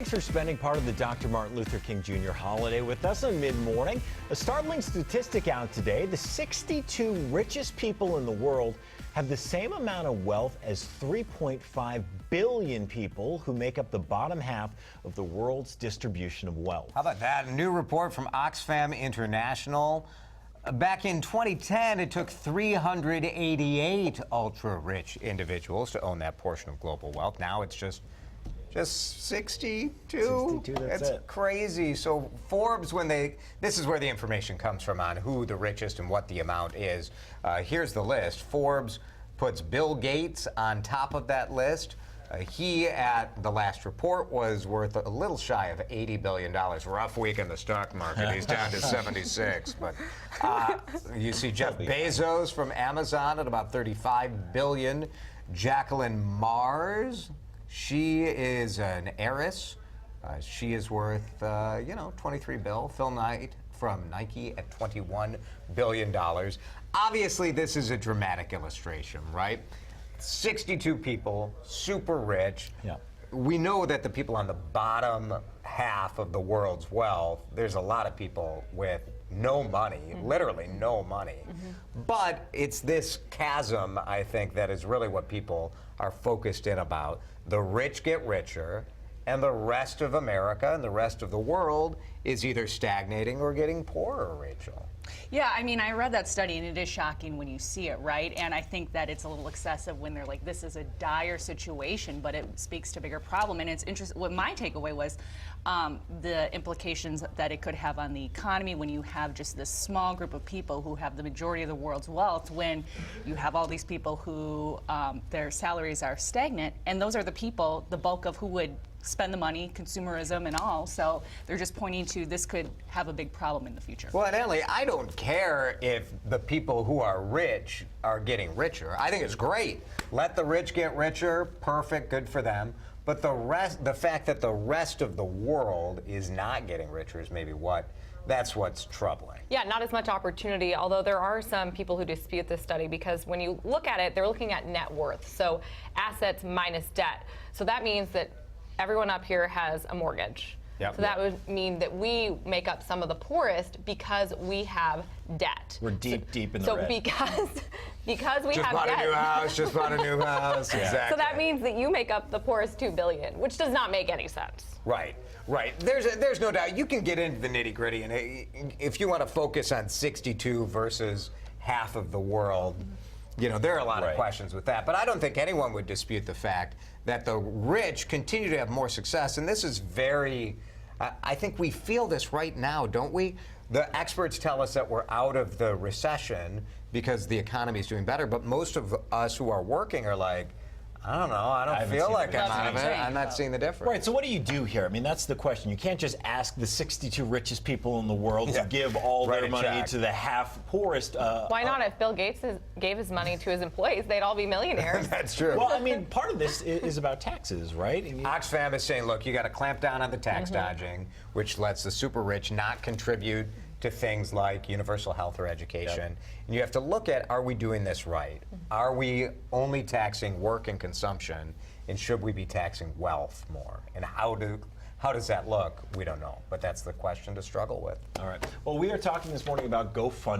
Thanks for spending part of the Dr. Martin Luther King Jr. holiday with us on Mid-Morning. A startling statistic out today, the 62 richest people in the world have the same amount of wealth as 3.5 billion people who make up the bottom half of the world's distribution of wealth. How about that? A new report from Oxfam International. Back in 2010, it took 388 ultra-rich individuals to own that portion of global wealth. Now it's just 62. 62, that's it. Crazy. So Forbes, this is where the information comes from on who the richest and what the amount is. Here's the list. Forbes puts Bill Gates on top of that list. He, at the last report, was worth a little shy of $80 billion. Rough week in the stock market. He's down to 76. But you see Jeff Bezos from Amazon at about $35 billion. Jacqueline Mars, she is an heiress. She is worth, 23 bill. Phil Knight from Nike at $21 billion. Obviously, this is a dramatic illustration, right? 62 people, super rich. Yeah. We know that the people on the bottom half of the world's wealth, there's a lot of people with no money, literally no money. But it's this chasm, I think, that is really what people are focused in about. The rich get richer, and the rest of America and the rest of the world is either stagnating or getting poorer, Rachel. Yeah, I mean, I read that study, and it is shocking when you see it, right? And I think that it's a little excessive when they're like, this is a dire situation, but it speaks to a bigger problem. And it's interesting. What my takeaway was the implications that it could have on the economy when you have just this small group of people who have the majority of the world's wealth, when you have all these people who their salaries are stagnant, and those are the people, the bulk of who would spend the money, consumerism and all. So they're just pointing to this could have a big problem in the future. Well, and Emily, I don't care if the people who are rich are getting richer. I think it's great. Let the rich get richer. Perfect. Good for them. But the fact that the rest of the world is not getting richer is maybe that's what's troubling. Yeah, not as much opportunity, although there are some people who dispute this study because when you look at it, they're looking at net worth, so assets minus debt. So that means that everyone up here has a mortgage. Yep. So that would mean that we make up some of the poorest because we have debt. We're deep in the so red. because we Just have bought debt. a new house, just bought a new house. Yeah. Exactly. So that means that you make up the poorest $2 billion, which does not make any sense. Right. There's no doubt. You can get into the nitty-gritty, and if you want to focus on 62 versus half of the world, there are a lot of questions with that. But I don't think anyone would dispute the fact that the rich continue to have more success. And this is I think we feel this right now, don't we? The experts tell us that we're out of the recession because the economy is doing better. But most of us who are working are like, I don't know. I don't feel like I'm out of it. I'm not seeing the difference. Right, so what do you do here? I mean, that's the question. You can't just ask the 62 richest people in the world to give all their money to the half poorest. Why not? If Bill Gates gave his money to his employees, they'd all be millionaires. That's true. Well, I mean, part of this is about taxes, right? Oxfam is saying, look, you got to clamp down on the tax dodging, which lets the super rich not contribute to things like universal health or education. And you have to look at, are we doing this right? Are we only taxing work and consumption, and should we be taxing wealth more? And how does that look? We don't know, but that's the question to struggle with. All right. Well, we are talking this morning about GoFundMe.